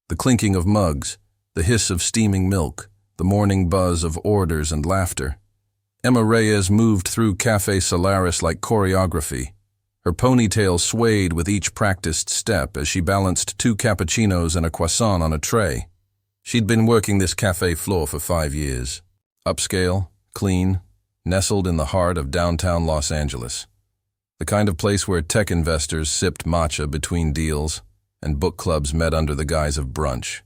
The clinking of mugs, the hiss of steaming milk, the morning buzz of orders and laughter. Emma Reyes moved through Café Solaris like choreography. Her ponytail swayed with each practiced step as she balanced 2 cappuccinos and a croissant on a tray. She'd been working this cafe floor for 5 years. Upscale, clean, nestled in the heart of downtown Los Angeles. The kind of place where tech investors sipped matcha between deals and book clubs met under the guise of brunch.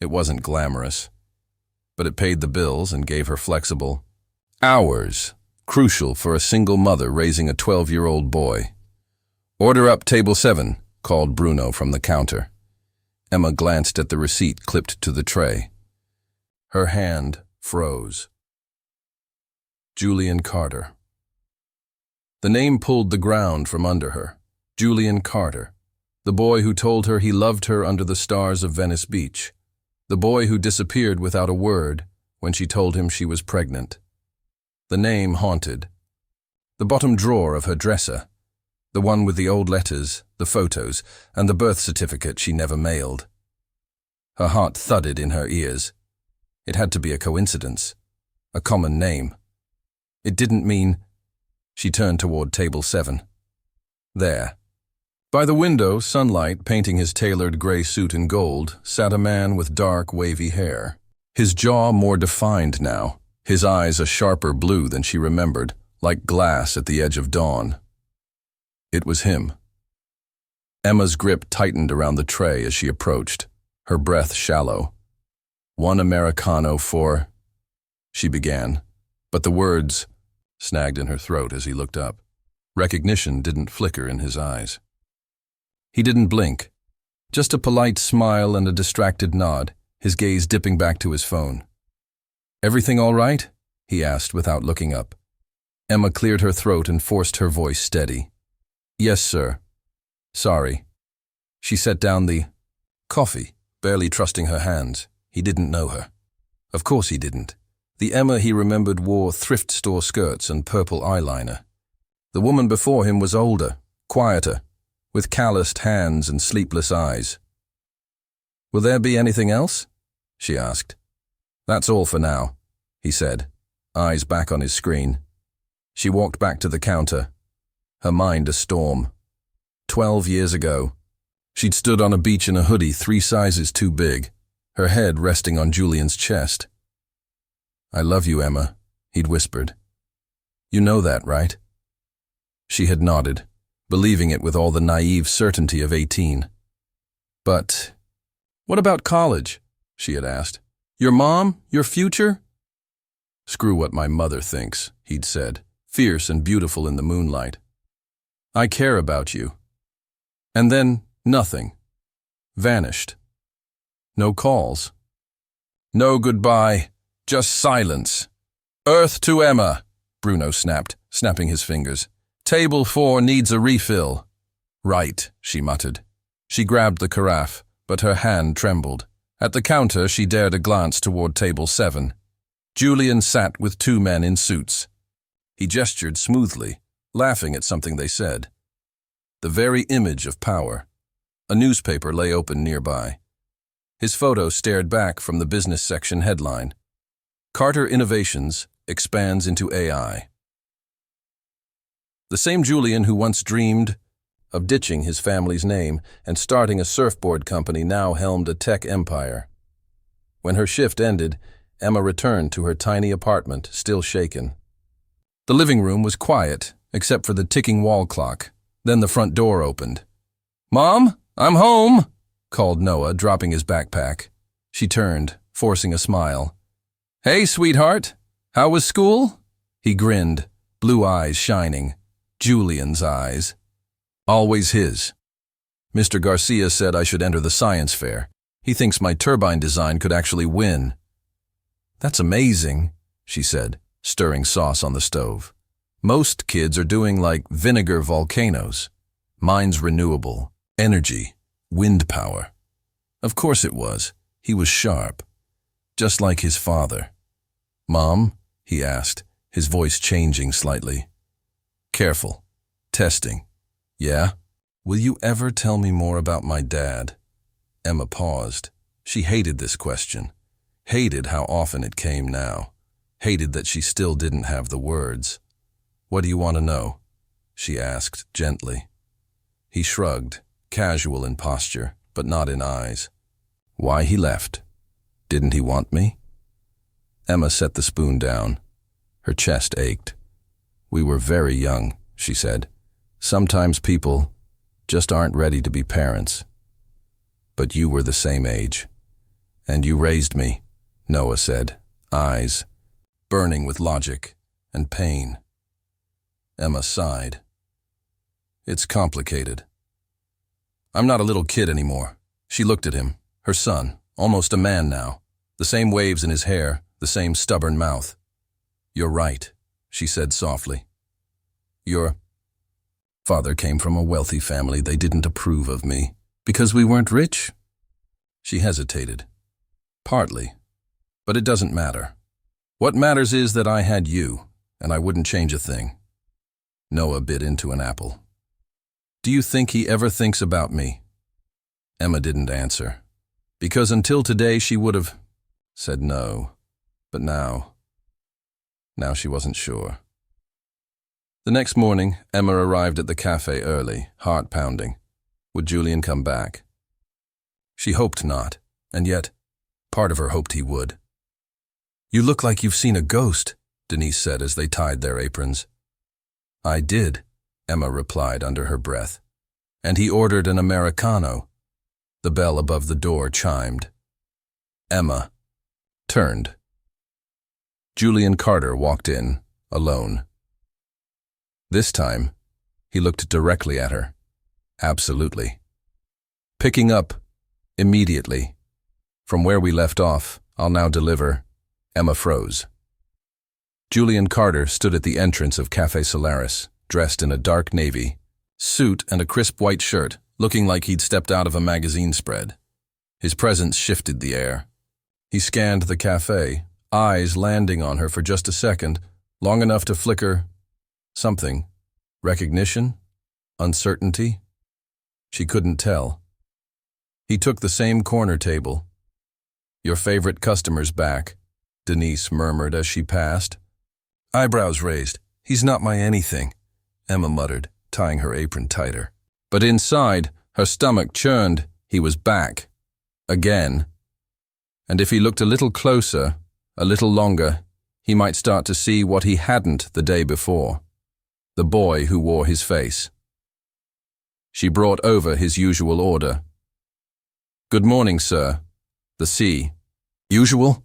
It wasn't glamorous, but it paid the bills and gave her flexible hours, crucial for a single mother raising a 12-year-old boy. "Order up table 7, called Bruno from the counter. Emma glanced at the receipt clipped to the tray. Her hand froze. Julian Carter. The name pulled the ground from under her. Julian Carter. The boy who told her he loved her under the stars of Venice Beach. The boy who disappeared without a word when she told him she was pregnant. The name haunted. The bottom drawer of her dresser. The one with the old letters, the photos, and the birth certificate she never mailed. Her heart thudded in her ears. It had to be a coincidence. A common name. It didn't mean... She turned toward table 7. There. By the window, sunlight painting his tailored gray suit in gold, sat a man with dark, wavy hair. His jaw more defined now, his eyes a sharper blue than she remembered, like glass at the edge of dawn. It was him. Emma's grip tightened around the tray as she approached, her breath shallow. "1 Americano for..." she began, but the words snagged in her throat as he looked up. Recognition didn't flicker in his eyes. He didn't blink, just a polite smile and a distracted nod, his gaze dipping back to his phone. "Everything all right?" he asked without looking up. Emma cleared her throat and forced her voice steady. "Yes, sir. Sorry." She set down the coffee, barely trusting her hands. He didn't know her. Of course he didn't. The Emma he remembered wore thrift store skirts and purple eyeliner. The woman before him was older, quieter, with calloused hands and sleepless eyes. "Will there be anything else?" she asked. "That's all for now," he said, eyes back on his screen. She walked back to the counter, her mind a storm. 12 years ago, she'd stood on a beach in a hoodie 3 sizes too big, her head resting on Julian's chest. "I love you, Emma," he'd whispered. "You know that, right?" She had nodded, believing it with all the naive certainty of 18. "But what about college?" she had asked. "Your mom? Your future?" "Screw what my mother thinks," he'd said, fierce and beautiful in the moonlight. "I care about you." And then nothing. Vanished. No calls. No goodbye, just silence. "Earth to Emma," Bruno snapped, snapping his fingers. "Table 4 needs a refill." "Right," she muttered. She grabbed the carafe, but her hand trembled. At the counter, she dared a glance toward table 7. Julian sat with 2 men in suits. He gestured smoothly, laughing at something they said. The very image of power. A newspaper lay open nearby. His photo stared back from the business section headline. "Carter Innovations expands into AI." The same Julian who once dreamed of ditching his family's name and starting a surfboard company now helmed a tech empire. When her shift ended, Emma returned to her tiny apartment, still shaken. The living room was quiet, except for the ticking wall clock. Then the front door opened. "Mom, I'm home," called Noah, dropping his backpack. She turned, forcing a smile. "Hey, sweetheart, how was school?" He grinned, blue eyes shining. Julian's eyes. Always his. "Mr. Garcia said I should enter the science fair. He thinks my turbine design could actually win." "That's amazing," she said, stirring sauce on the stove. "Most kids are doing like vinegar volcanoes. Mine's renewable, energy, wind power." Of course it was. He was sharp. Just like his father. "Mom?" he asked, his voice changing slightly. Careful. Testing. "Yeah? Will you ever tell me more about my dad?" Emma paused. She hated this question, hated how often it came now, hated that she still didn't have the words. "What do you want to know?" she asked gently. He shrugged, casual in posture, but not in eyes. "Why he left? Didn't he want me?" Emma set the spoon down. Her chest ached. "We were very young," she said. "Sometimes people just aren't ready to be parents. But you were the same age. And you raised me," Noah said, eyes burning with logic and pain. Emma sighed. "It's complicated. I'm not a little kid anymore." She looked at him, her son, almost a man now, the same waves in his hair, the same stubborn mouth. "You're right," she said softly. "Your father came from a wealthy family. They didn't approve of me. Because we weren't rich?" She hesitated. "Partly. But it doesn't matter. What matters is that I had you, and I wouldn't change a thing." Noah bit into an apple. "Do you think he ever thinks about me?" Emma didn't answer, because until today she would have said no. But now she wasn't sure. The next morning, Emma arrived at the cafe early, heart pounding. Would Julian come back? She hoped not, and yet, part of her hoped he would. "You look like you've seen a ghost," Denise said as they tied their aprons. "I did," Emma replied under her breath. And he ordered an Americano. The bell above the door chimed. Emma turned. Julian Carter walked in, alone. This time, he looked directly at her. Absolutely. "Picking up, immediately. From where we left off, I'll now deliver." Emma froze. Julian Carter stood at the entrance of Café Solaris, dressed in a dark navy suit and a crisp white shirt, looking like he'd stepped out of a magazine spread. His presence shifted the air. He scanned the cafe, eyes landing on her for just a second, long enough to flicker something. Recognition? Uncertainty? She couldn't tell. He took the same corner table. "Your favorite customer's back," Denise murmured as she passed. Eyebrows raised. "He's not my anything," Emma muttered, tying her apron tighter. But inside, her stomach churned. He was back. Again. And if he looked a little closer, a little longer, he might start to see what he hadn't the day before. The boy who wore his face. She brought over his usual order. "Good morning, sir." The C. "Usual?"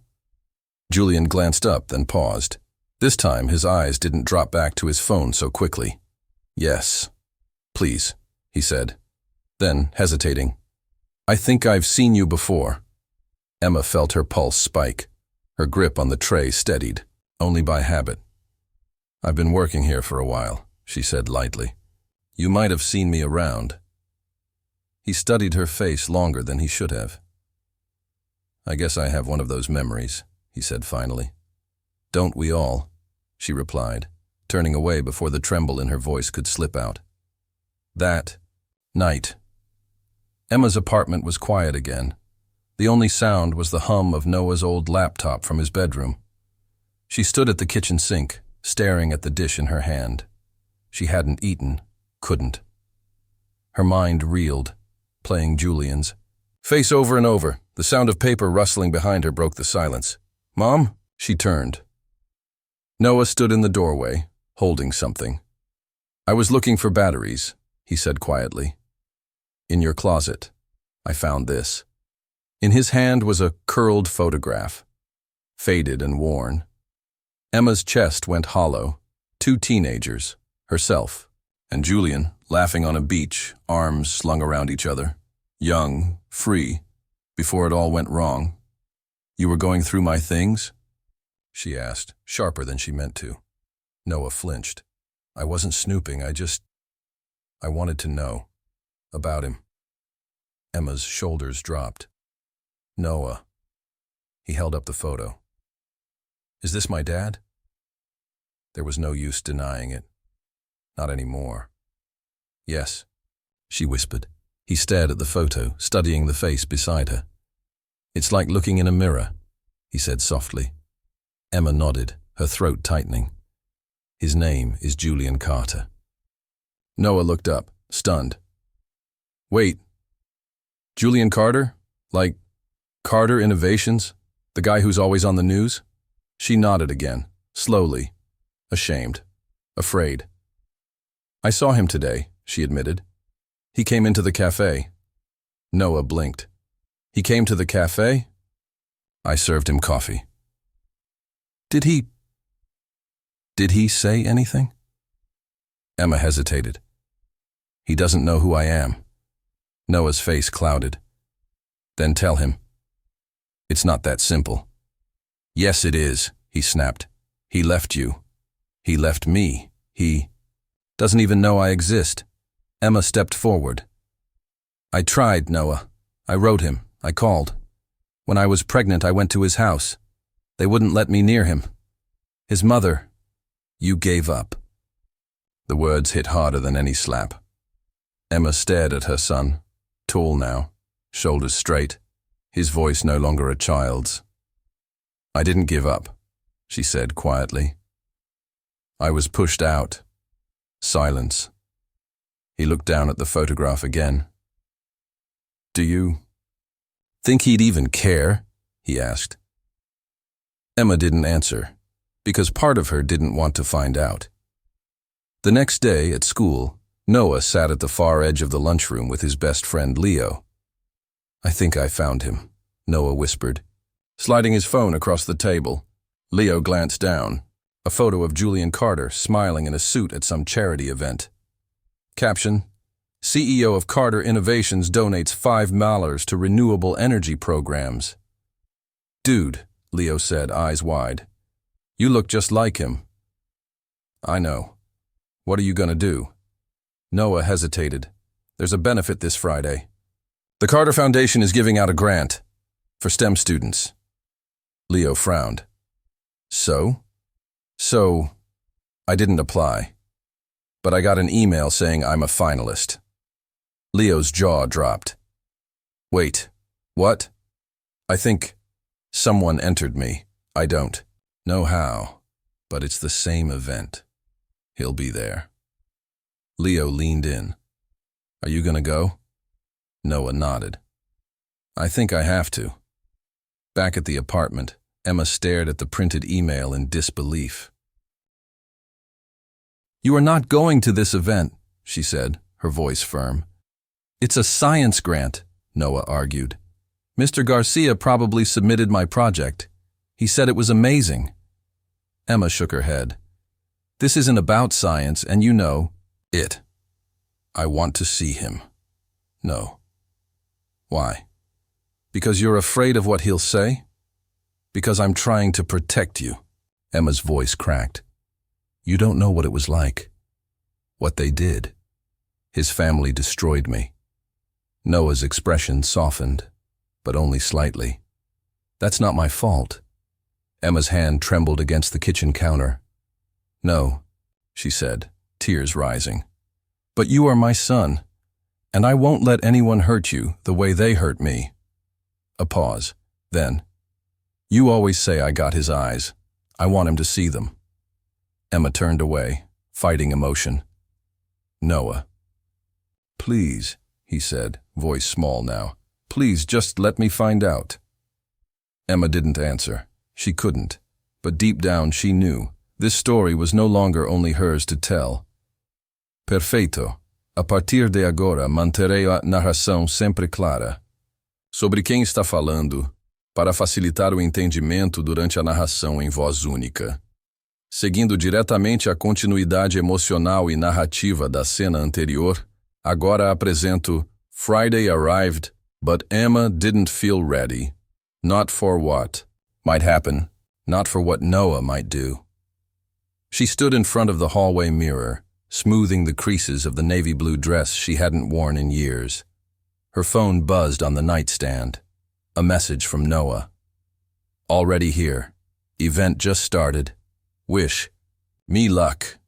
Julian glanced up, then paused. This time his eyes didn't drop back to his phone so quickly. "Yes, please," he said. Then, hesitating, "I think I've seen you before." Emma felt her pulse spike. Her grip on the tray steadied, only by habit. "I've been working here for a while," she said lightly. "You might have seen me around." He studied her face longer than he should have. "I guess I have one of those memories," he said finally. "Don't we all?" she replied, turning away before the tremble in her voice could slip out. That night, Emma's apartment was quiet again. The only sound was the hum of Noah's old laptop from his bedroom. She stood at the kitchen sink, staring at the dish in her hand. She hadn't eaten, couldn't. Her mind reeled, playing Julian's. Face over and over, the sound of paper rustling behind her broke the silence. "Mom?" She turned. Noah stood in the doorway, holding something. "I was looking for batteries," he said quietly. "In your closet. I found this." In his hand was a curled photograph, faded and worn. Emma's chest went hollow. 2 teenagers, herself, and Julian, laughing on a beach, arms slung around each other. Young, free, before it all went wrong. "You were going through my things?" she asked, sharper than she meant to. Noah flinched. "I wasn't snooping, I wanted to know. About him." Emma's shoulders dropped. "Noah." He held up the photo. "Is this my dad?" There was no use denying it. Not anymore. "Yes," she whispered. He stared at the photo, studying the face beside her. It's like looking in a mirror, he said softly. Emma nodded, her throat tightening. His name is Julian Carter. Noah looked up, stunned. Wait, Julian Carter? Like Carter Innovations? The guy who's always on the news? She nodded again, slowly, ashamed, afraid. I saw him today, she admitted. He came into the café. Noah blinked. He came to the café? I served him coffee. Did he say anything? Emma hesitated. He doesn't know who I am. Noah's face clouded. Then tell him. It's not that simple. Yes, it is, he snapped. He left you. He left me. He doesn't even know I exist. Emma stepped forward. I tried, Noah. I wrote him. I called. When I was pregnant, I went to his house. They wouldn't let me near him. His mother. You gave up. The words hit harder than any slap. Emma stared at her son, tall now, shoulders straight, his voice no longer a child's. I didn't give up, she said quietly. I was pushed out. Silence. He looked down at the photograph again. Do you think he'd even care? He asked. Emma didn't answer, because part of her didn't want to find out. The next day at school, Noah sat at the far edge of the lunchroom with his best friend Leo. I think I found him, Noah whispered. Sliding his phone across the table, Leo glanced down, a photo of Julian Carter smiling in a suit at some charity event. Caption: CEO of Carter Innovations donates $5 to renewable energy programs. Dude, Leo said, eyes wide. You look just like him. I know. What are you gonna do? Noah hesitated. There's a benefit this Friday. The Carter Foundation is giving out a grant for STEM students. Leo frowned. So, I didn't apply, but I got an email saying I'm a finalist. Leo's jaw dropped. Wait, what? I think someone entered me. I don't know how, but it's the same event. He'll be there. Leo leaned in. Are you gonna go? Noah nodded. I think I have to. Back at the apartment, Emma stared at the printed email in disbelief. You are not going to this event, she said, her voice firm. It's a science grant, Noah argued. Mr. Garcia probably submitted my project. He said it was amazing. Emma shook her head. This isn't about science, and you know it. I want to see him. No. Why? Because you're afraid of what he'll say? Because I'm trying to protect you. Emma's voice cracked. You don't know what it was like. What they did. His family destroyed me. Noah's expression softened, but only slightly. That's not my fault. Emma's hand trembled against the kitchen counter. No, she said, tears rising. But you are my son, and I won't let anyone hurt you the way they hurt me. A pause. Then, you always say I got his eyes. I want him to see them. Emma turned away, fighting emotion. Noah. Please, he said, voice small now. Please just let me find out. Emma didn't answer. She couldn't. But deep down she knew. This story was no longer only hers to tell. Perfeito. A partir de agora manterei a narração sempre clara. Sobre quem está falando, para facilitar o entendimento durante a narração em voz única. Seguindo diretamente a continuidade emocional e narrativa da cena anterior, agora apresento Friday arrived, but Emma didn't feel ready. Not for what might happen, not for what Noah might do. She stood in front of the hallway mirror, smoothing the creases of the navy blue dress she hadn't worn in years. Her phone buzzed on the nightstand. A message from Noah. Already here. Event just started. Wish. Me luck.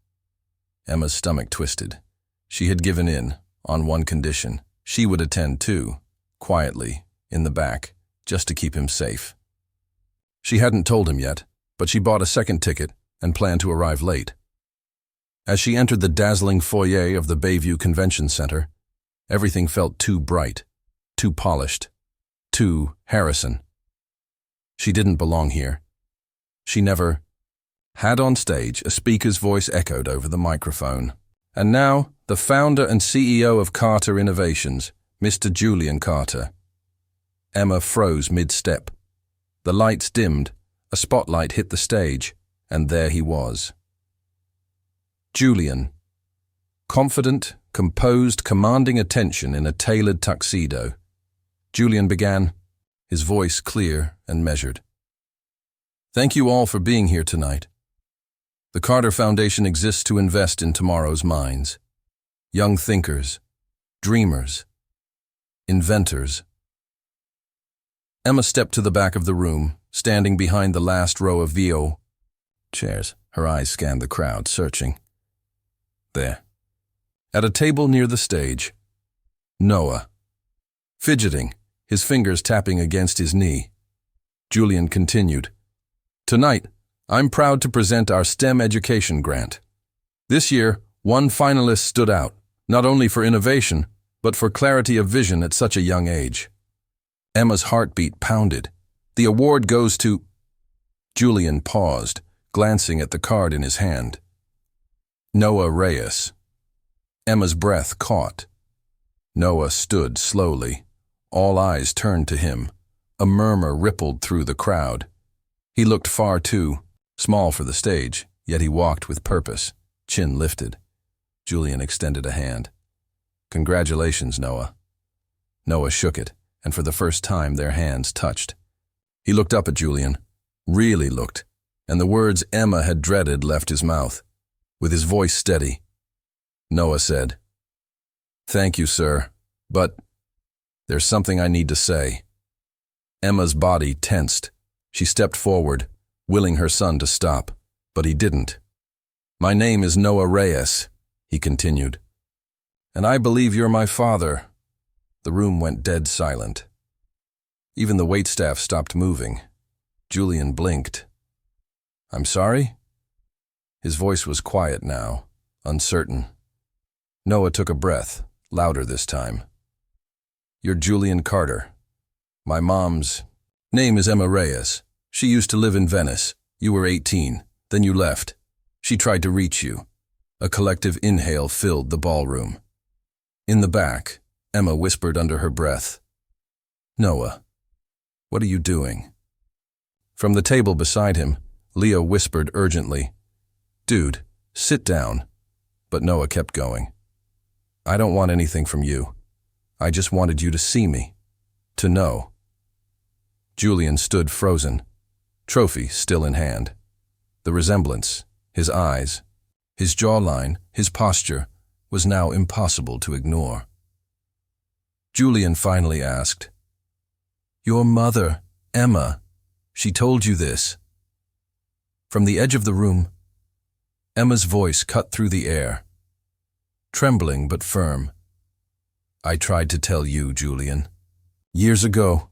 Emma's stomach twisted. She had given in, on one condition. She would attend too, quietly, in the back, just to keep him safe. She hadn't told him yet, but she bought a second ticket and planned to arrive late. As she entered the dazzling foyer of the Bayview Convention Center, everything felt too bright, too polished, too Harrison. She didn't belong here. She never had. On stage, a speaker's voice echoed over the microphone. And now, the founder and CEO of Carter Innovations, Mr. Julian Carter. Emma froze mid-step. The lights dimmed, a spotlight hit the stage, and there he was. Julian. Confident, composed, commanding attention in a tailored tuxedo. Julian began, his voice clear and measured. Thank you all for being here tonight. The Carter Foundation exists to invest in tomorrow's minds. Young thinkers, dreamers, inventors. Emma stepped to the back of the room, standing behind the last row of VO chairs. Her eyes scanned the crowd, searching. There, at a table near the stage, Noah, fidgeting, his fingers tapping against his knee. Julian continued, Tonight, I'm proud to present our STEM education grant. This year, one finalist stood out, not only for innovation, but for clarity of vision at such a young age. Emma's heartbeat pounded. The award goes to... Julian paused, glancing at the card in his hand. Noah Reyes. Emma's breath caught. Noah stood slowly. All eyes turned to him. A murmur rippled through the crowd. He looked far too small for the stage, yet he walked with purpose, chin lifted. Julian extended a hand. Congratulations, Noah. Noah shook it, and for the first time their hands touched. He looked up at Julian, really looked, and the words Emma had dreaded left his mouth. With his voice steady, Noah said, Thank you, sir, but there's something I need to say. Emma's body tensed. She stepped forward, willing her son to stop, but he didn't. My name is Noah Reyes, he continued, and I believe you're my father. The room went dead silent. Even the waitstaff stopped moving. Julian blinked. I'm sorry? His voice was quiet now, uncertain. Noah took a breath, louder this time. You're Julian Carter. My mom's name is Emma Reyes. She used to live in Venice. You were 18. Then you left. She tried to reach you. A collective inhale filled the ballroom. In the back, Emma whispered under her breath, Noah, what are you doing? From the table beside him, Leo whispered urgently, Dude, sit down. But Noah kept going. I don't want anything from you. I just wanted you to see me. To know. Julian stood frozen, trophy still in hand. The resemblance, his eyes, his jawline, his posture, was now impossible to ignore. Julian finally asked, Your mother, Emma, she told you this. From the edge of the room, Emma's voice cut through the air, trembling but firm. I tried to tell you, Julian. Years ago.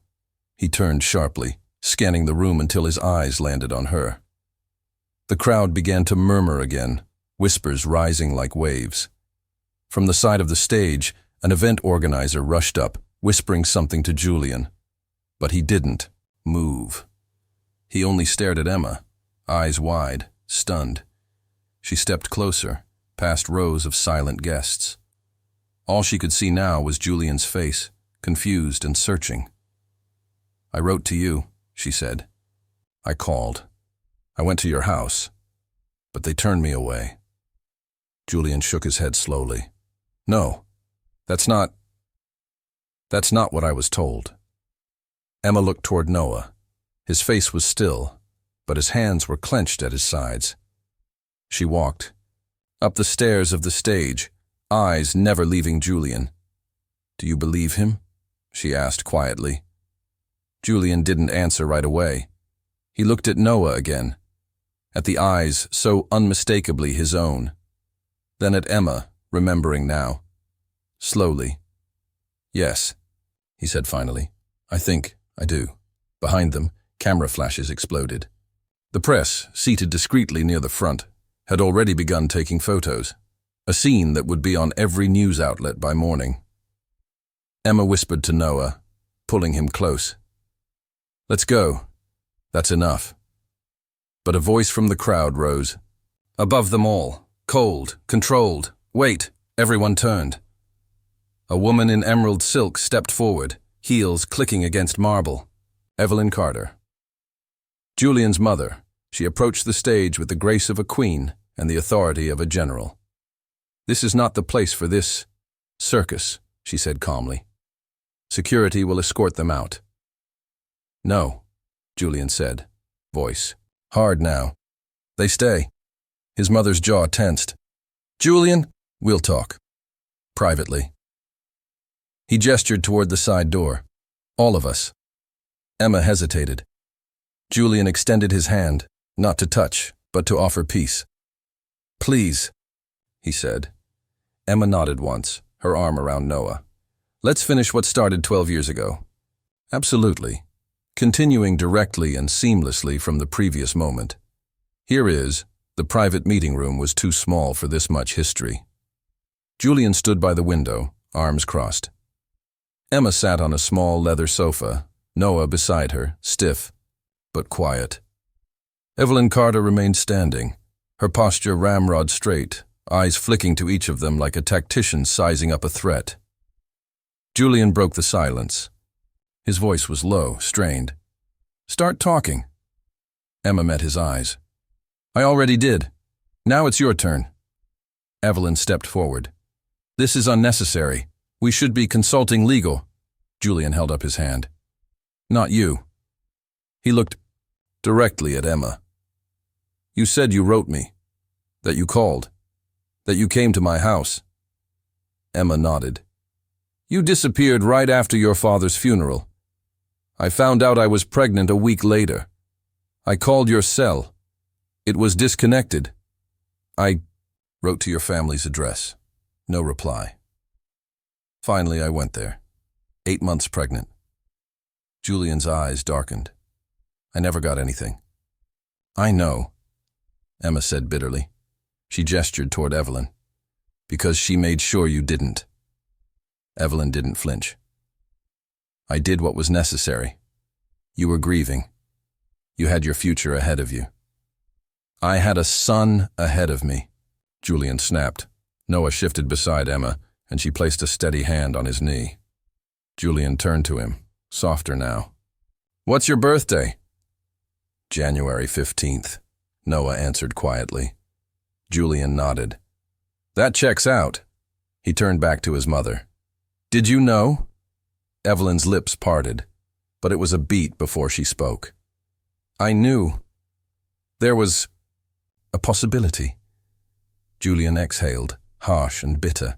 He turned sharply, scanning the room until his eyes landed on her. The crowd began to murmur again, whispers rising like waves. From the side of the stage, an event organizer rushed up, whispering something to Julian. But he didn't move. He only stared at Emma, eyes wide, stunned. She stepped closer, past rows of silent guests. All she could see now was Julian's face, confused and searching. I wrote to you, she said. I called. I went to your house, but they turned me away. Julian shook his head slowly. No, that's not what I was told. Emma looked toward Noah. His face was still, but his hands were clenched at his sides. She walked up the stairs of the stage, eyes never leaving Julian. Do you believe him? She asked quietly. Julian didn't answer right away. He looked at Noah again, at the eyes so unmistakably his own. Then at Emma, remembering now. Slowly. Yes, he said finally. I think I do. Behind them, camera flashes exploded. The press, seated discreetly near the front, had already begun taking photos, a scene that would be on every news outlet by morning. Emma whispered to Noah, pulling him close. "Let's go. That's enough." But a voice from the crowd rose. Above them all, cold, controlled. "Wait!" Everyone turned. A woman in emerald silk stepped forward, heels clicking against marble. Evelyn Carter. Julian's mother, she approached the stage with the grace of a queen and the authority of a general. "This is not the place for this circus," she said calmly. "Security will escort them out." "No," Julian said, voice hard now. "They stay." His mother's jaw tensed. "Julian, we'll talk. Privately." He gestured toward the side door. "All of us." Emma hesitated. Julian extended his hand, not to touch, but to offer peace. "Please," he said. Emma nodded once, her arm around Noah. "Let's finish what started 12 years ago." "Absolutely." Continuing directly and seamlessly from the previous moment. Here is, the private meeting room was too small for this much history. Julian stood by the window, arms crossed. Emma sat on a small leather sofa, Noah beside her, stiff, but quiet. Evelyn Carter remained standing, her posture ramrod straight, eyes flicking to each of them like a tactician sizing up a threat. Julian broke the silence. His voice was low, strained. "Start talking." Emma met his eyes. "I already did. Now it's your turn." Evelyn stepped forward. "This is unnecessary. We should be consulting legal." Julian held up his hand. "Not you." He looked directly at Emma. "You said you wrote me, that you called, that you came to my house." Emma nodded. "You disappeared right after your father's funeral. I found out I was pregnant a week later. I called your cell. It was disconnected. I wrote to your family's address. No reply. Finally, I went there. 8 months pregnant." Julian's eyes darkened. "I never got anything." "I know," Emma said bitterly. She gestured toward Evelyn. "Because she made sure you didn't." Evelyn didn't flinch. "I did what was necessary. You were grieving. You had your future ahead of you." "I had a son ahead of me," Julian snapped. Noah shifted beside Emma, and she placed a steady hand on his knee. Julian turned to him, softer now. "What's your birthday?" "January 15th, Noah answered quietly. Julian nodded. "That checks out." He turned back to his mother. "Did you know?" Evelyn's lips parted, but it was a beat before she spoke. "I knew. There was a possibility." Julian exhaled, harsh and bitter.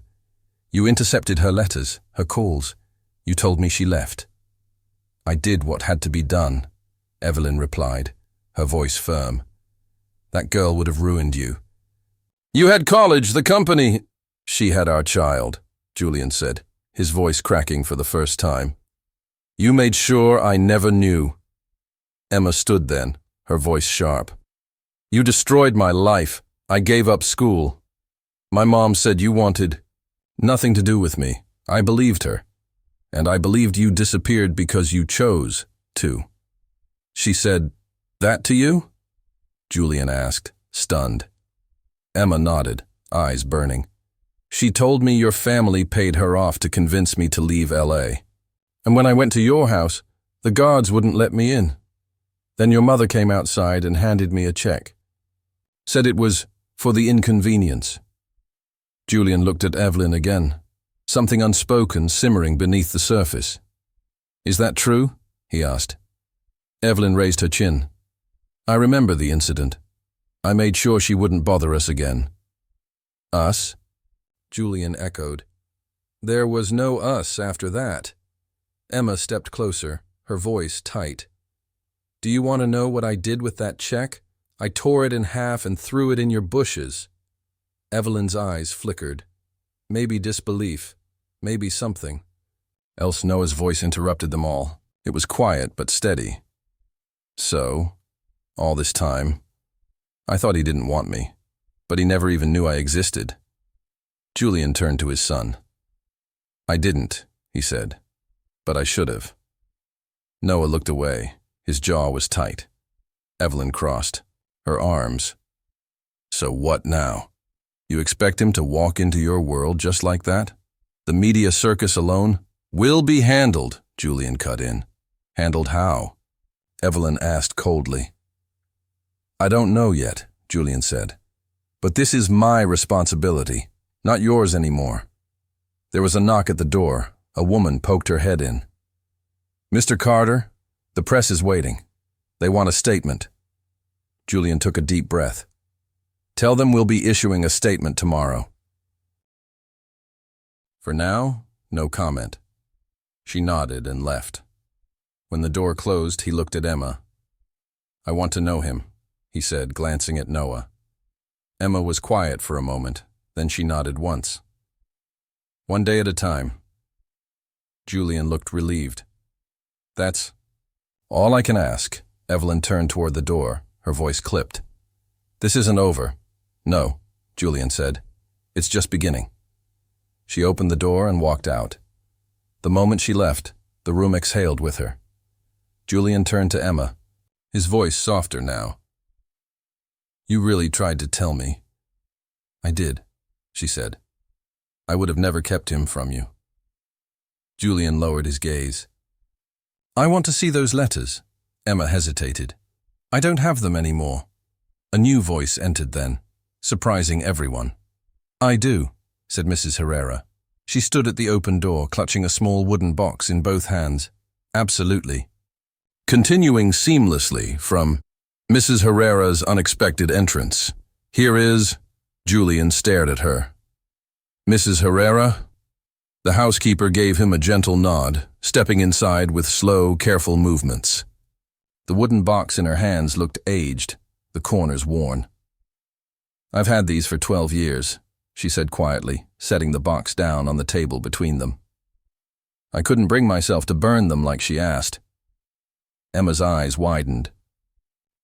"You intercepted her letters, her calls. You told me she left." "I did what had to be done," Evelyn replied, her voice firm. "That girl would have ruined you." "You had college, the company." "She had our child," Julian said, his voice cracking for the first time. "You made sure I never knew." Emma stood then, her voice sharp. "You destroyed my life. I gave up school. My mom said you wanted nothing to do with me. I believed her. And I believed you disappeared because you chose to." "She said that to you?" Julian asked, stunned. Emma nodded, eyes burning. "She told me your family paid her off to convince me to leave LA. And when I went to your house, the guards wouldn't let me in. Then your mother came outside and handed me a check. Said it was for the inconvenience." Julian looked at Evelyn again, something unspoken simmering beneath the surface. "Is that true?" he asked. Evelyn raised her chin. "I remember the incident. I made sure she wouldn't bother us again." "Us?" Julian echoed. "There was no us after that." Emma stepped closer, her voice tight. "Do you want to know what I did with that check? I tore it in half and threw it in your bushes." Evelyn's eyes flickered. Maybe disbelief, else Noah's voice interrupted them all. It was quiet but steady, So, all this time, I thought he didn't want me, but he never even knew I existed. Julian turned to his son. I didn't, he said, but I should have. Noah looked away. His jaw was tight. Evelyn crossed her arms. So what now? You expect him to walk into your world just like that? The media circus alone? Will be handled, Julian cut in. Handled how? Evelyn asked coldly. I don't know yet, Julian said. But this is my responsibility, not yours anymore. There was a knock at the door. A woman poked her head in. Mr. Carter, the press is waiting. They want a statement. Julian took a deep breath. Tell them we'll be issuing a statement tomorrow. For now, no comment. She nodded and left. When the door closed, he looked at Emma. I want to know him, he said, glancing at Noah. Emma was quiet for a moment, then she nodded once. One day at a time. Julian looked relieved. That's all I can ask. Evelyn turned toward the door, her voice clipped. This isn't over. No, Julian said. It's just beginning. She opened the door and walked out. The moment she left, the room exhaled with her. Julian turned to Emma, his voice softer now. You really tried to tell me. I did, she said. I would have never kept him from you. Julian lowered his gaze. I want to see those letters. Emma hesitated. I don't have them anymore. A new voice entered then, surprising everyone. I do, said Mrs. Herrera. She stood at the open door, clutching a small wooden box in both hands. Absolutely. Continuing seamlessly from Mrs. Herrera's unexpected entrance. Here is... Julian stared at her. Mrs. Herrera? The housekeeper gave him a gentle nod, stepping inside with slow, careful movements. The wooden box in her hands looked aged, the corners worn. I've had these for 12 years, she said quietly, setting the box down on the table between them. I couldn't bring myself to burn them like she asked. Emma's eyes widened.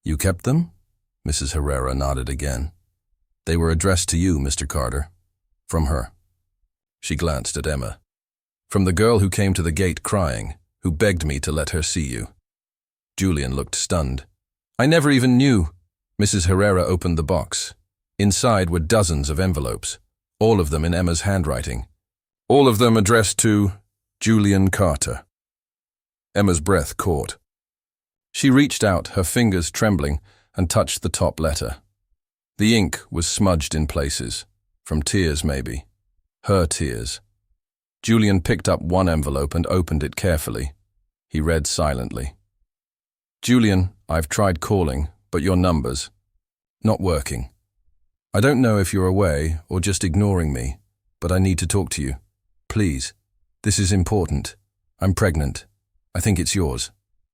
You kept them? Mrs. Herrera nodded again. They were addressed to you, Mr. Carter. From her. She glanced at Emma. From the girl who came to the gate crying, who begged me to let her see you. Julian looked stunned. I never even knew. Mrs. Herrera opened the box. Inside were dozens of envelopes, all of them in Emma's handwriting. All of them addressed to Julian Carter. Emma's breath caught. She reached out, her fingers trembling, and touched the top letter. The ink was smudged in places, from tears maybe. Her tears. Julian picked up one envelope and opened it carefully. He read silently. Julian, I've tried calling, but your number's not working. I don't know if you're away or just ignoring me, but I need to talk to you. Please. This is important. I'm pregnant. I think it's yours.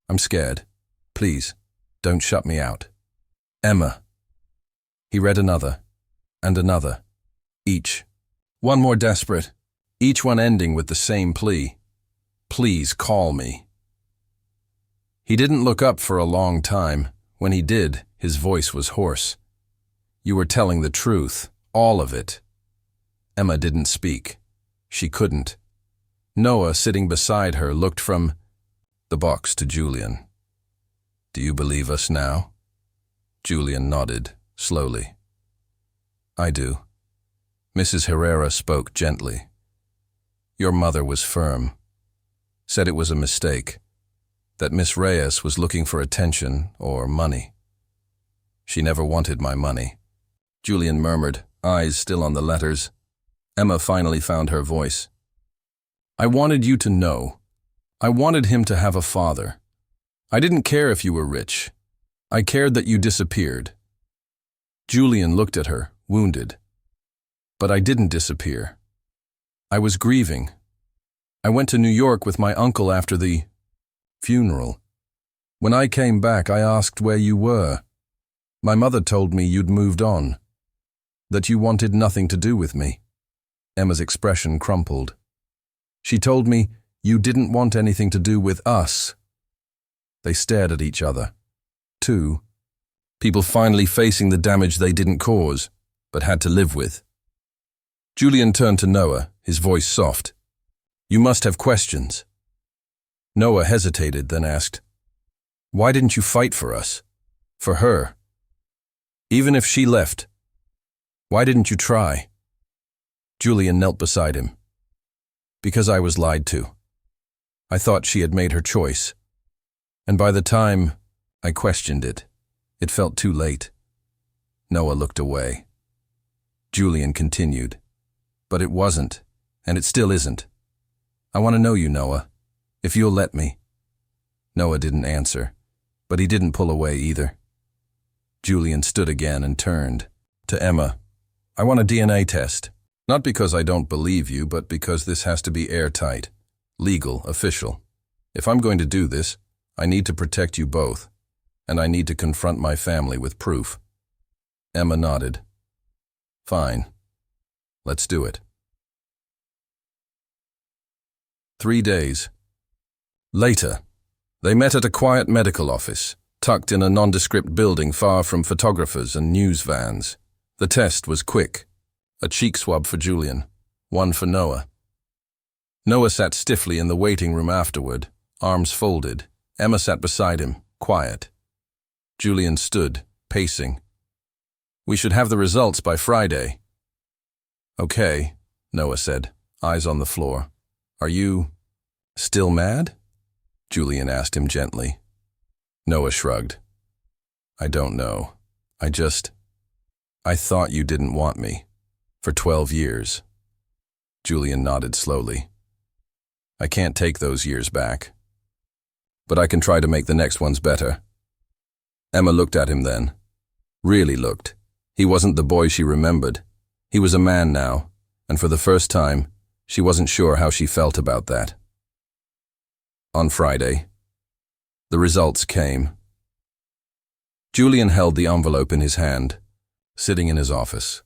I'm scared. Please, don't shut me out. Emma. He read another, and another. Each. One more desperate. Each one ending with the same plea. Please call me. He didn't look up for a long time. When he did, his voice was hoarse. You were telling the truth, all of it. Emma didn't speak. She couldn't. Noah, sitting beside her, looked from the box to Julian. Do you believe us now? Julian nodded, slowly. I do. Mrs. Herrera spoke gently. Your mother was firm. Said it was a mistake. That Miss Reyes was looking for attention or money. She never wanted my money. Julian murmured, eyes still on the letters. Emma finally found her voice. I wanted you to know. I wanted him to have a father. I didn't care if you were rich. I cared that you disappeared. Julian looked at her, wounded. But I didn't disappear. I was grieving. I went to New York with my uncle after the funeral. When I came back, I asked where you were. My mother told me you'd moved on, that you wanted nothing to do with me. Emma's expression crumpled. She told me you didn't want anything to do with us. They stared at each other. too. People finally facing the damage they didn't cause, but had to live with. Julian turned to Noah, his voice soft. "You must have questions." Noah hesitated, then asked, "Why didn't you fight for us? For her? Even if she left, why didn't you try?" Julian knelt beside him. "Because I was lied to. I thought she had made her choice. And by the time I questioned it, it felt too late." Noah looked away. Julian continued, "But it wasn't, and it still isn't. I want to know you, Noah, if you'll let me." Noah didn't answer, but he didn't pull away either. Julian stood again and turned to Emma. "I want a DNA test. Not because I don't believe you, but because this has to be airtight, legal, official. If I'm going to do this, I need to protect you both, and I need to confront my family with proof." Emma nodded. "Fine. Let's do it." 3 days. Later, they met at a quiet medical office, tucked in a nondescript building far from photographers and news vans. The test was quick. A cheek swab for Julian, one for Noah. Noah sat stiffly in the waiting room afterward, arms folded. Emma sat beside him, quiet. Julian stood, pacing. "We should have the results by Friday." "Okay," Noah said, eyes on the floor. "Are you still mad?" Julian asked him gently. Noah shrugged. "I don't know. I thought you didn't want me. For 12 years. Julian nodded slowly. "I can't take those years back. But I can try to make the next ones better." Emma looked at him then. Really looked. He wasn't the boy she remembered. He was a man now, and for the first time, she wasn't sure how she felt about that. On Friday, the results came. Julian held the envelope in his hand, sitting in his office.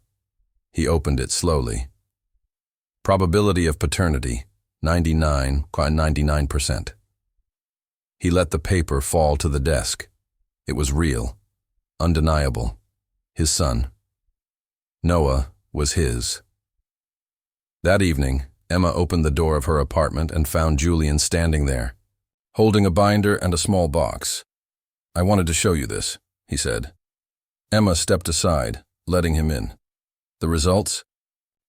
He opened it slowly. Probability of paternity, 99.99%. He let the paper fall to the desk. It was real, undeniable. His son. Noah was his. That evening, Emma opened the door of her apartment and found Julian standing there, holding a binder and a small box. "I wanted to show you this," he said. Emma stepped aside, letting him in. "The results?"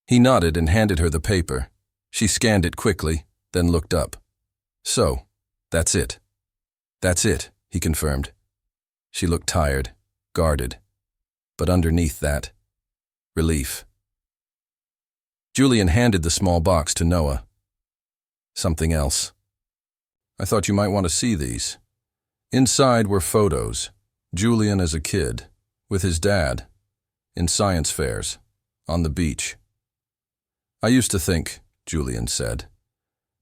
He nodded and handed her the paper. She scanned it quickly, then looked up. "So, that's it." "That's it," he confirmed. She looked tired, guarded, but underneath that, relief. Julian handed the small box to Noah. "Something else. I thought you might want to see these." Inside were photos. Julian as a kid, with his dad, in science fairs, on the beach. "I used to think," Julian said,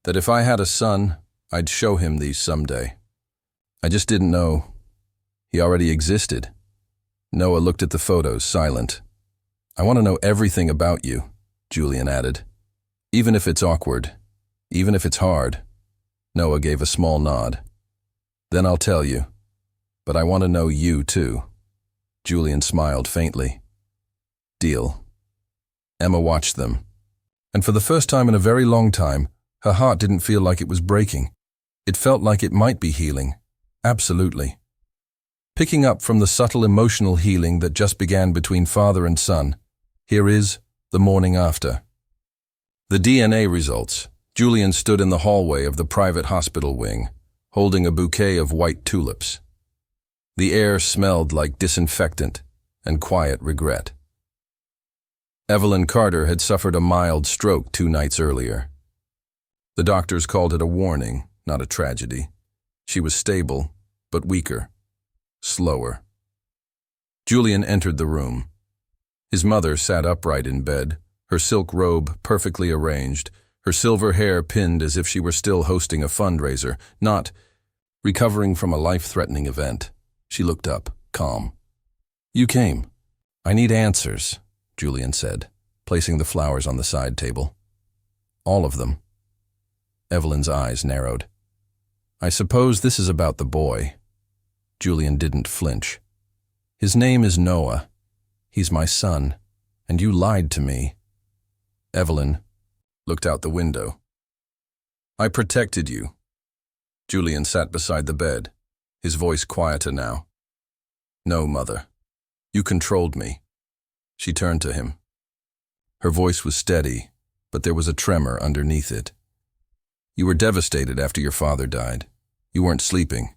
"that if I had a son, I'd show him these someday. I just didn't know he already existed." Noah looked at the photos, silent. "I want to know everything about you," Julian added. "Even if it's awkward, even if it's hard." Noah gave a small nod. "Then I'll tell you. But I want to know you too." Julian smiled faintly. "Deal." Emma watched them. And for the first time in a very long time, her heart didn't feel like it was breaking. It felt like it might be healing. Absolutely. Picking up from the subtle emotional healing that just began between father and son, here is the morning after. The DNA results. Julian stood in the hallway of the private hospital wing, holding a bouquet of white tulips. The air smelled like disinfectant and quiet regret. Evelyn Carter had suffered a mild stroke 2 nights earlier. The doctors called it a warning, not a tragedy. She was stable, but weaker, slower. Julian entered the room. His mother sat upright in bed, her silk robe perfectly arranged, her silver hair pinned as if she were still hosting a fundraiser, not recovering from a life-threatening event. She looked up, calm. "You came. I need answers," Julian said, placing the flowers on the side table. "All of them." Evelyn's eyes narrowed. "I suppose this is about the boy." Julian didn't flinch. His name is Noah. He's my son, and you lied to me. Evelyn looked out the window. I protected you. Julian sat beside the bed, his voice quieter now. No, Mother. You controlled me. She turned to him. Her voice was steady, but there was a tremor underneath it. You were devastated after your father died. You weren't sleeping.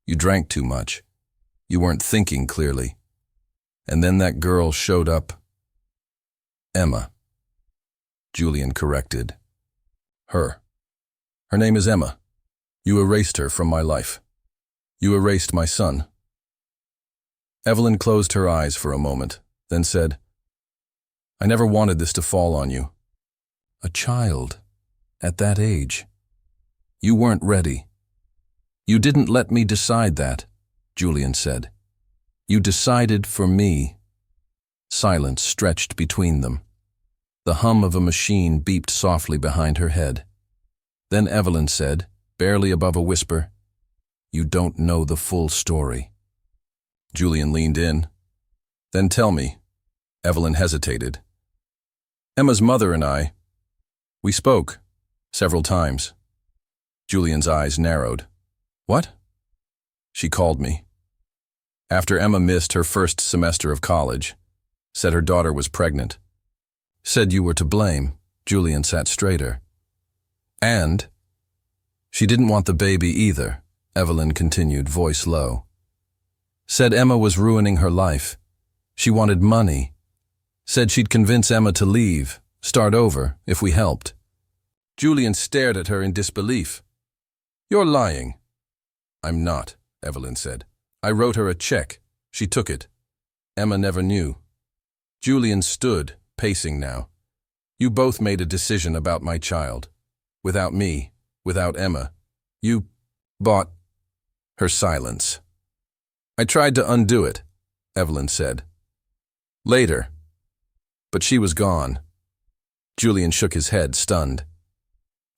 You drank too much. You weren't thinking clearly. And then that girl showed up. Emma. Julian corrected. Her. Her name is Emma. You erased her from my life. You erased my son. Evelyn closed her eyes for a moment, then said, I never wanted this to fall on you. A child, at that age. You weren't ready. You didn't let me decide that, Julian said. You decided for me. Silence stretched between them. The hum of a machine beeped softly behind her head. Then Evelyn said, barely above a whisper, You don't know the full story. Julian leaned in. Then tell me. Evelyn hesitated. Emma's mother and we spoke, several times. Julian's eyes narrowed. What? She called me. After Emma missed her first semester of college, said her daughter was pregnant. Said you were to blame. Julian sat straighter. And she didn't want the baby either, Evelyn continued, voice low. Said Emma was ruining her life. She wanted money. Said she'd convince Emma to leave, start over, if we helped. Julian stared at her in disbelief. You're lying. I'm not, Evelyn said. I wrote her a check. She took it. Emma never knew. Julian stood, pacing now. You both made a decision about my child. Without me, without Emma. You bought her silence. I tried to undo it, Evelyn said. Later. But she was gone. Julian shook his head, stunned.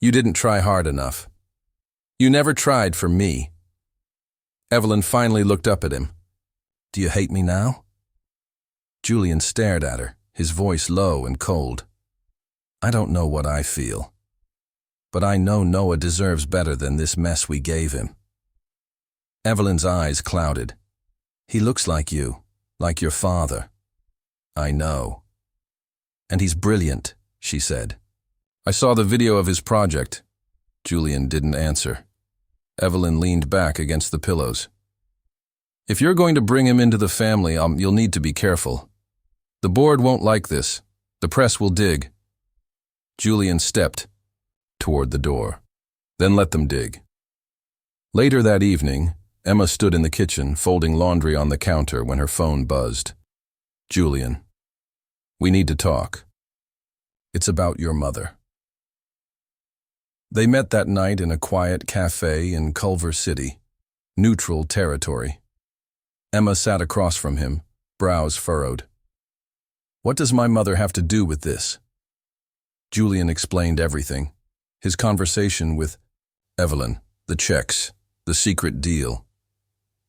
You didn't try hard enough. You never tried for me. Evelyn finally looked up at him. Do you hate me now? Julian stared at her, his voice low and cold. I don't know what I feel. But I know Noah deserves better than this mess we gave him. Evelyn's eyes clouded. He looks like you, like your father. I know. And he's brilliant, she said. I saw the video of his project. Julian didn't answer. Evelyn leaned back against the pillows. If you're going to bring him into the family, you'll need to be careful. The board won't like this. The press will dig. Julian stepped toward the door. Then let them dig. Later that evening, Emma stood in the kitchen, folding laundry on the counter when her phone buzzed. Julian, we need to talk. It's about your mother. They met that night in a quiet café in Culver City, neutral territory. Emma sat across from him, brows furrowed. What does my mother have to do with this? Julian explained everything. His conversation with Evelyn, the checks, the secret deal.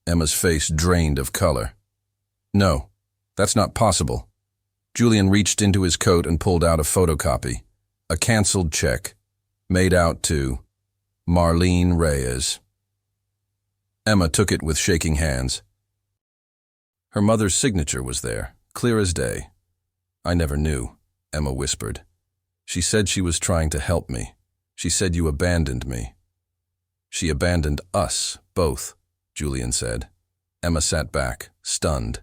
Emma's face drained of color. No, that's not possible. Julian reached into his coat and pulled out a photocopy. A canceled check, made out to Marlene Reyes. Emma took it with shaking hands. Her mother's signature was there, clear as day. I never knew, Emma whispered. She said she was trying to help me. She said you abandoned me. She abandoned us, both, Julian said. Emma sat back, stunned.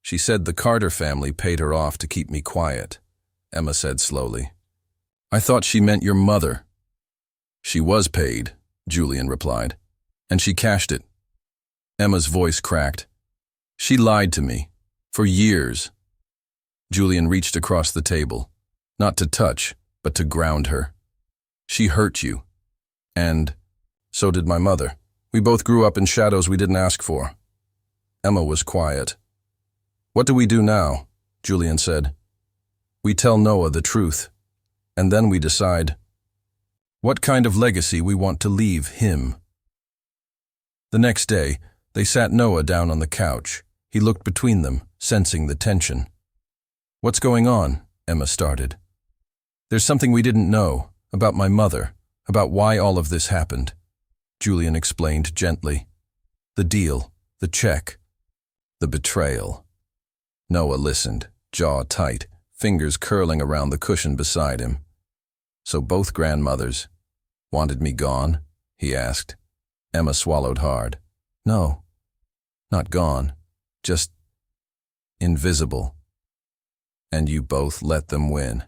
She said the Carter family paid her off to keep me quiet, Emma said slowly. I thought she meant your mother. She was paid, Julian replied, and she cashed it. Emma's voice cracked. She lied to me, for years. Julian reached across the table, not to touch, but to ground her. She hurt you. And so did my mother. We both grew up in shadows we didn't ask for. Emma was quiet. What do we do now? Julian said. We tell Noah the truth, and then we decide what kind of legacy we want to leave him. The next day, They sat Noah down on the couch. He looked between them, sensing the tension. "What's going on?" Emma started. "There's something we didn't know, about my mother, about why all of this happened," Julian explained gently. "The deal, the check, the betrayal." Noah listened, jaw tight, fingers curling around the cushion beside him. "So both grandmothers wanted me gone?" he asked. Emma swallowed hard. "No, not gone, just invisible. And you both let them win."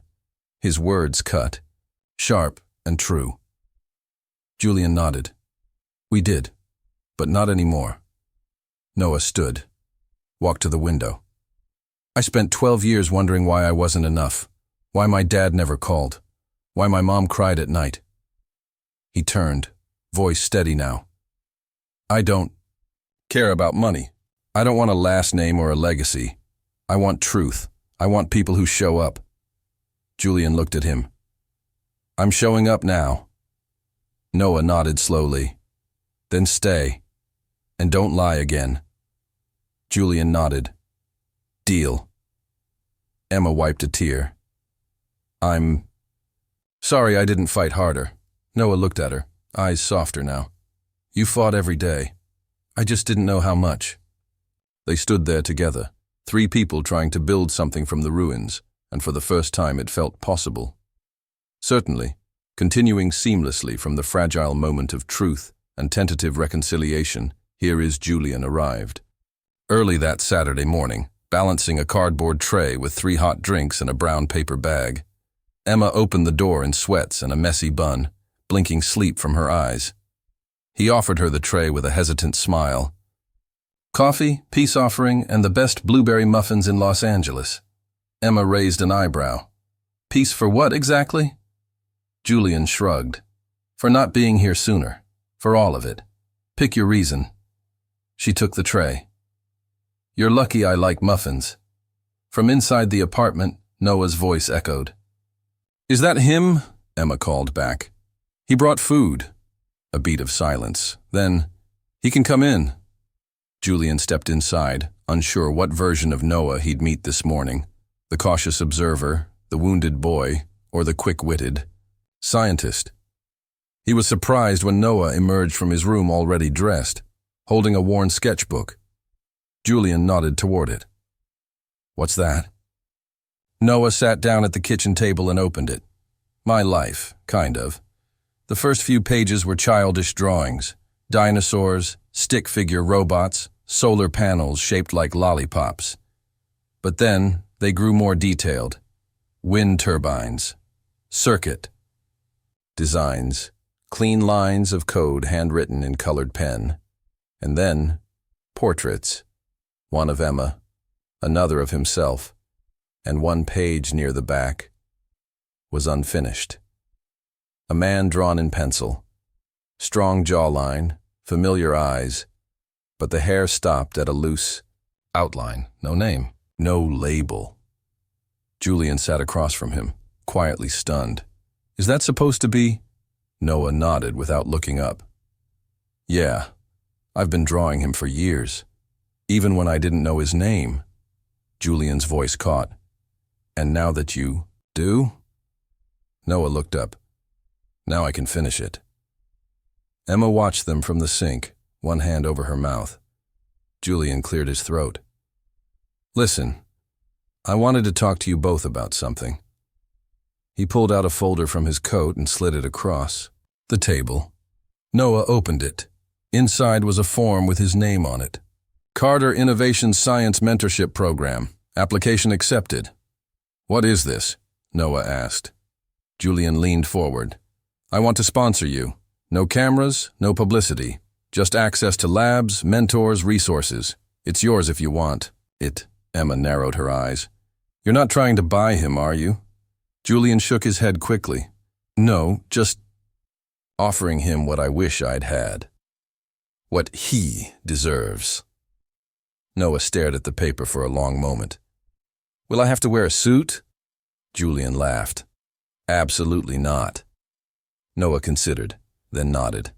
His words cut, sharp and true. Julian nodded. "We did, but not anymore." Noah stood, walked to the window. "I spent 12 years wondering why I wasn't enough, why my dad never called, why my mom cried at night." He turned, voice steady now. "I don't care about money. I don't want a last name or a legacy. I want truth. I want people who show up." Julian looked at him. "I'm showing up now." Noah nodded slowly. "Then stay. And don't lie again." Julian nodded. "Deal." Emma wiped a tear. "I'm sorry I didn't fight harder." Noah looked at her, eyes softer now. "You fought every day. I just didn't know how much." They stood there together, 3 people trying to build something from the ruins, and for the first time it felt possible. Certainly, continuing seamlessly from the fragile moment of truth and tentative reconciliation, here is Julian arrived. Early that Saturday morning, balancing a cardboard tray with 3 hot drinks in a brown paper bag, Emma opened the door in sweats and a messy bun, blinking sleep from her eyes. He offered her the tray with a hesitant smile. "Coffee, peace offering, and the best blueberry muffins in Los Angeles." Emma raised an eyebrow. "Peace for what exactly?" Julian shrugged. "For not being here sooner. For all of it. Pick your reason." She took the tray. "You're lucky I like muffins." From inside the apartment, Noah's voice echoed. "Is that him?" Emma called back. "He brought food." A beat of silence. Then, "He can come in." Julian stepped inside, unsure what version of Noah he'd meet this morning. The cautious observer, the wounded boy, or the quick-witted scientist. He was surprised when Noah emerged from his room already dressed, holding a worn sketchbook. Julian nodded toward it. "What's that?" Noah sat down at the kitchen table and opened it. "My life, kind of. The first few pages were childish drawings, dinosaurs, stick figure robots, solar panels shaped like lollipops. But then they grew more detailed. Wind turbines, circuit, designs, clean lines of code handwritten in colored pen, and then portraits, one of Emma, another of himself, and one page near the back was unfinished. A man drawn in pencil, strong jawline, familiar eyes, but the hair stopped at a loose outline, no name, no label. Julian sat across from him, quietly stunned. "Is that supposed to be?" Noah nodded without looking up. "Yeah, I've been drawing him for years, even when I didn't know his name." Julian's voice caught. "And now that you do?" Noah looked up. "Now I can finish it." Emma watched them from the sink, one hand over her mouth. Julian cleared his throat. "Listen, I wanted to talk to you both about something." He pulled out a folder from his coat and slid it across the table. Noah opened it. Inside was a form with his name on it. "Carter Innovation Science Mentorship Program. Application accepted." "What is this?" Noah asked. Julian leaned forward. "I want to sponsor you. No cameras, no publicity. Just access to labs, mentors, resources. It's yours if you want it." Emma narrowed her eyes. "You're not trying to buy him, are you?" Julian shook his head quickly. "No, just offering him what I wish I'd had. What he deserves." Noah stared at the paper for a long moment. "Will I have to wear a suit?" Julian laughed. "Absolutely not." Noah considered, then nodded.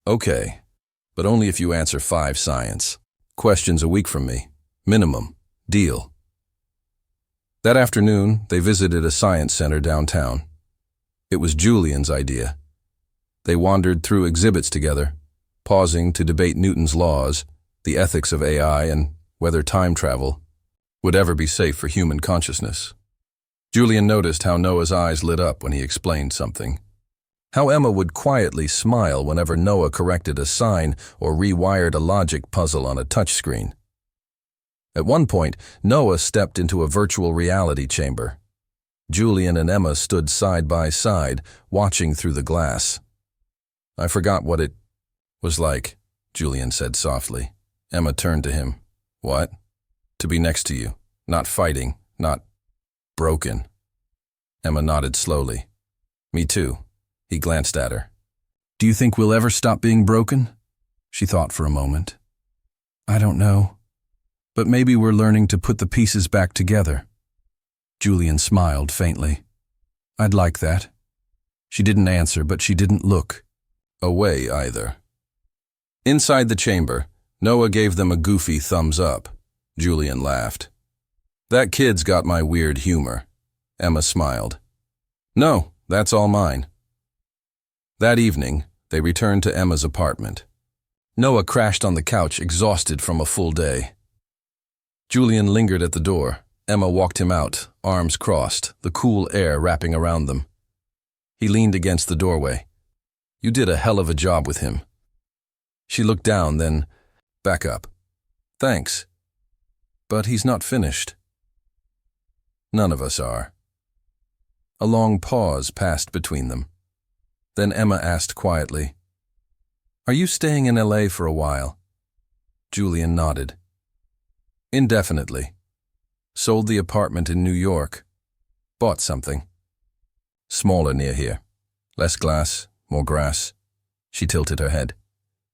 "Okay, but only if you answer 5 science questions a week from me. Minimum. Deal. That afternoon, they visited a science center downtown. It was Julian's idea. They wandered through exhibits together, pausing to debate Newton's laws, the ethics of AI, and whether time travel would ever be safe for human consciousness. Julian noticed how Noah's eyes lit up when he explained something, how Emma would quietly smile whenever Noah corrected a sign or rewired a logic puzzle on a touchscreen. At one point, Noah stepped into a virtual reality chamber. Julian and Emma stood side by side, watching through the glass. "I forgot what it was like," Julian said softly. Emma turned to him. "What?" "To be next to you, not fighting, not broken." Emma nodded slowly. "Me too." He glanced at her. "Do you think we'll ever stop being broken?" She thought for a moment. "I don't know. But maybe we're learning to put the pieces back together." Julian smiled faintly. "I'd like that." She didn't answer, but she didn't look away either. Inside the chamber, Noah gave them a goofy thumbs up. Julian laughed. "That kid's got my weird humor." Emma smiled. "No, that's all mine." That evening, they returned to Emma's apartment. Noah crashed on the couch, exhausted from a full day. Julian lingered at the door. Emma walked him out, arms crossed, the cool air wrapping around them. He leaned against the doorway. "You did a hell of a job with him." She looked down, then back up. "Thanks. But he's not finished." "None of us are." A long pause passed between them. Then Emma asked quietly, "Are you staying in LA for a while?" Julian nodded. "Indefinitely. Sold the apartment in New York. Bought something. Smaller near here. Less glass, more grass." She tilted her head.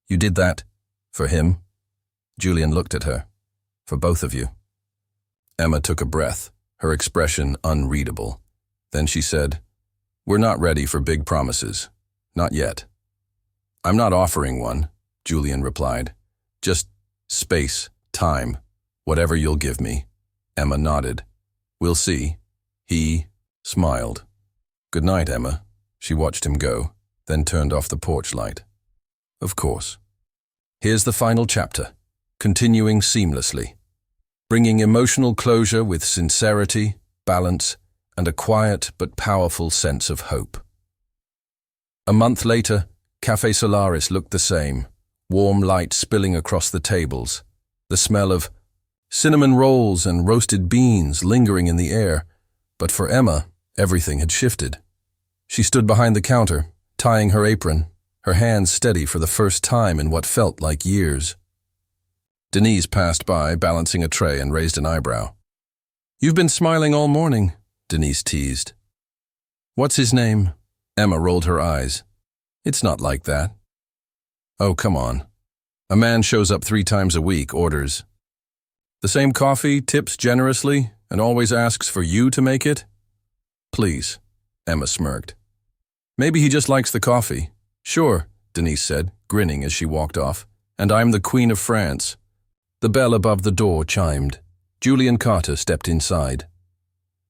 "You did that? For him?" Julian looked at her. "For both of you." Emma took a breath, her expression unreadable. Then she said, "We're not ready for big promises. Not yet." "I'm not offering one," Julian replied. "Just space, time, whatever you'll give me." Emma nodded. "We'll see." He smiled. "Good night, Emma." She watched him go, then turned off the porch light. "Of course." Here's the final chapter, continuing seamlessly, bringing emotional closure with sincerity, balance, and a quiet but powerful sense of hope. A month later, Café Solaris looked the same, warm light spilling across the tables, the smell of cinnamon rolls and roasted beans lingering in the air. But for Emma, everything had shifted. She stood behind the counter, tying her apron, her hands steady for the first time in what felt like years. Denise passed by, balancing a tray, and raised an eyebrow. "You've been smiling all morning," Denise teased. "What's his name?" Emma rolled her eyes. "It's not like that." "Oh, come on. A man shows up 3 times a week, orders the same coffee, tips generously, and always asks for you to make it?" "Please," Emma smirked. "Maybe he just likes the coffee." "Sure," Denise said, grinning as she walked off. "And I'm the Queen of France." The bell above the door chimed. Julian Carter stepped inside.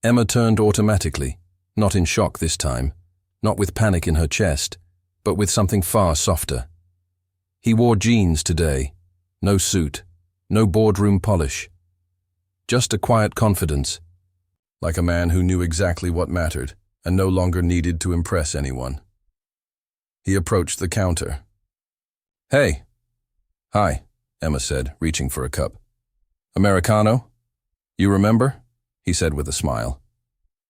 Emma turned automatically, not in shock this time, not with panic in her chest, but with something far softer. He wore jeans today, no suit, no boardroom polish. Just a quiet confidence, like a man who knew exactly what mattered and no longer needed to impress anyone. He approached the counter. "Hey." "Hi," Emma said, reaching for a cup. "Americano? You remember?" he said with a smile.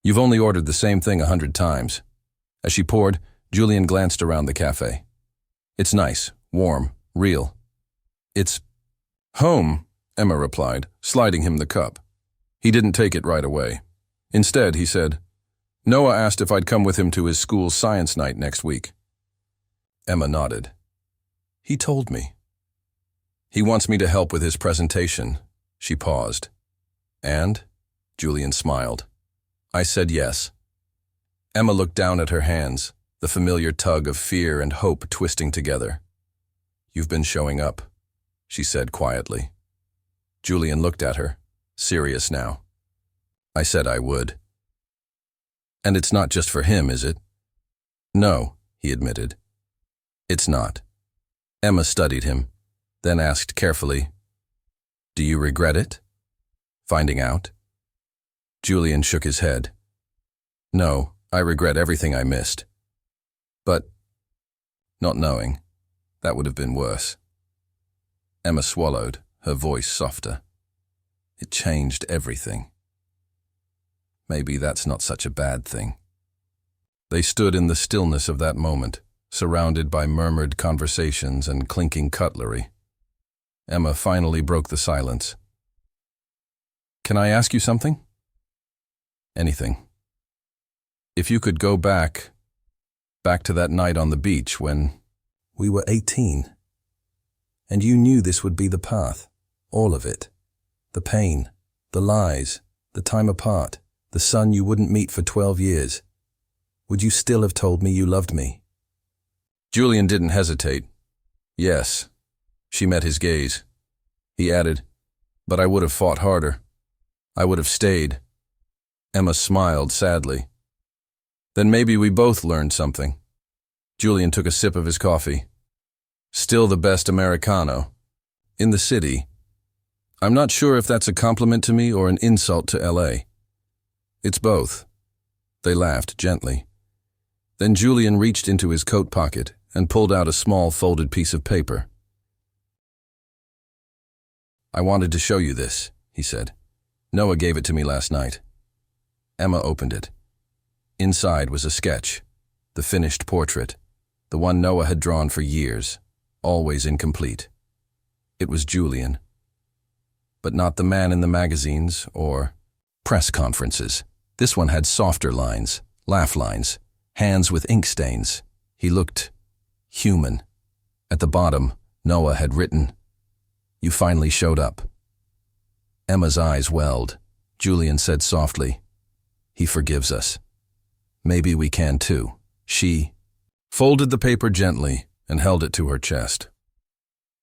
"You've only ordered the same thing 100 times. As she poured, Julian glanced around the cafe. "It's nice, warm, real." "It's home," Emma replied, sliding him the cup. He didn't take it right away. Instead, he said, "Noah asked if I'd come with him to his school's science night next week." Emma nodded. "He told me." "He wants me to help with his presentation." She paused. "And?" Julian smiled. "I said yes." Emma looked down at her hands, the familiar tug of fear and hope twisting together. "You've been showing up," she said quietly. Julian looked at her, serious now. "I said I would." "And it's not just for him, is it?" "No," he admitted. "It's not." Emma studied him, then asked carefully, "Do you regret it? Finding out?" Julian shook his head. "No, I regret everything I missed. But not knowing, that would have been worse." Emma swallowed, her voice softer. "It changed everything. Maybe that's not such a bad thing." They stood in the stillness of that moment, surrounded by murmured conversations and clinking cutlery. Emma finally broke the silence. "Can I ask you something?" "Anything." "If you could go back to that night on the beach when we were 18, and you knew this would be the path, all of it, the pain, the lies, the time apart, the son you wouldn't meet for 12 years, would you still have told me you loved me?" Julian didn't hesitate. "Yes." She met his gaze. He added, "But I would have fought harder. I would have stayed." Emma smiled sadly. "Then maybe we both learned something." Julian took a sip of his coffee. "Still the best Americano. In the city. I'm not sure if that's a compliment to me or an insult to LA. It's both." They laughed gently. Then Julian reached into his coat pocket and pulled out a small folded piece of paper. "I wanted to show you this," he said. "Noah gave it to me last night." Emma opened it. Inside was a sketch, the finished portrait, the one Noah had drawn for years, always incomplete. It was Julian. But not the man in the magazines or press conferences. This one had softer lines, laugh lines, hands with ink stains. He looked human. At the bottom, Noah had written, "You finally showed up." Emma's eyes welled. Julian said softly, "He forgives us. Maybe we can too." She folded the paper gently and held it to her chest.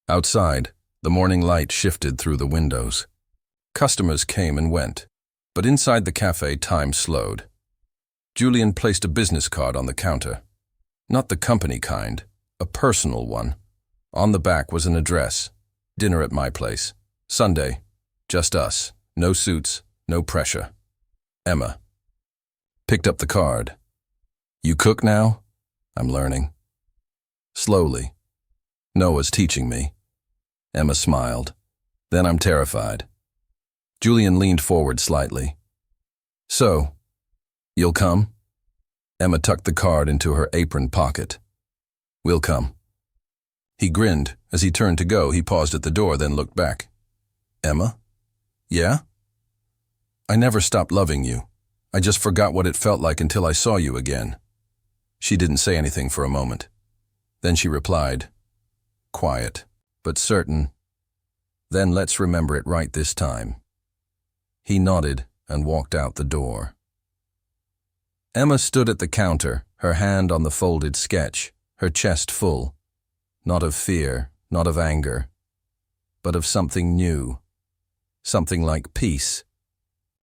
Outside, the morning light shifted through the windows. Customers came and went, but inside the cafe time slowed. Julian placed a business card on the counter. Not the company kind, a personal one. On the back was an address. "Dinner at my place. Sunday. Just us. No suits, no pressure. Emma." Picked up the card. "You cook now?" "I'm learning." "Slowly. Noah's teaching me." Emma smiled. "Then I'm terrified." Julian leaned forward slightly. "So, you'll come?" Emma tucked the card into her apron pocket. "We'll come." He grinned. As he turned to go, he paused at the door, then looked back. "Emma? Yeah?" "I never stopped loving you. I just forgot what it felt like until I saw you again." She didn't say anything for a moment. Then she replied, quiet, but certain, "Then let's remember it right this time." He nodded and walked out the door. Emma stood at the counter, her hand on the folded sketch, her chest full, not of fear, not of anger, but of something new, something like peace,